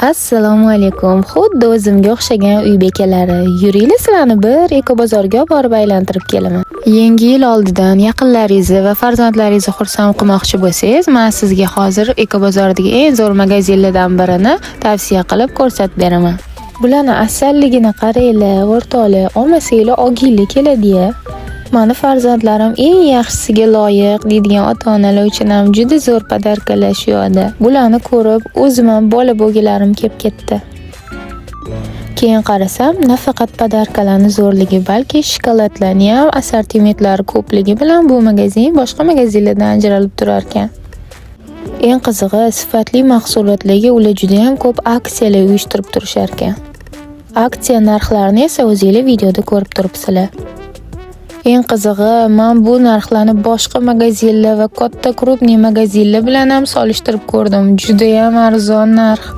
Assalomu alaykum. Xuddi o'zimga o'xshagan uy bekalari. Yuringlar, sizlarni bir ekobozorga borib aylantirib kelaman. Yangi yil oldidan yaqinlaringizni va farzandlaringizni xursand qilmoqchi bo'lsangiz, men sizga hozir ekobozordagi eng zo'r magazinlardan birini tavsiya qilib ko'rsatib beraman. Bularning afzalligini qaranglar, o'rtoqlar, olmasanglar oginglar keladi-ya. Mani farzandlarim eng yaxshisiga loyiq deydigan ota-onalar uchun ham juda zo'r podarkalar shu yoqda. Bularni ko'rib, o'zim ham bola bo'lganlarim kelib ketdi. Keyin qarasam, nafaqat podarkalarning zo'rligi, balki shokoladlarning ham assortimentlari ko'pligi bilan bu magazin boshqa magazinlardan ajralib turar ekan. Eng qizig'i, sifatli mahsulotlarga ular juda ham ko'p aksiyalar uyushtirib turishar ekan. Aksiya narxlarini esa o'zingizlar videoda ko'rib turibsizlar. Eng qizig'i, men bu narxlarni boshqa magazinlar va katta krupniy magazinlar bilan ham solishtirib ko'rdim. Juda ham arzon narx.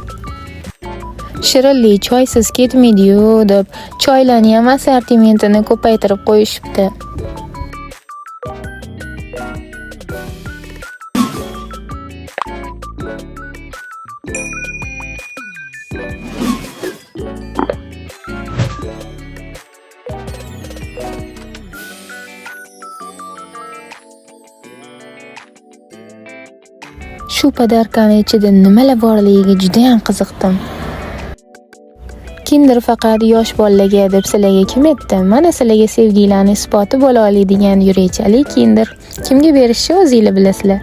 Shirinlik choysiz ketmaydi-yu deb, choylarning ham assortimentini ko'paytirib qo'yishibdi. Shu podarkaning ichida nimalar borligiga juda ham qiziqdim. Kinder faqat yosh bolalarga deb sizlarga kim aytdi? Mana sizlarga sevgilarning isboti bo'la oladigan yurakchalik Kinder. Kimga berishni o'zingizlar bilasizlar.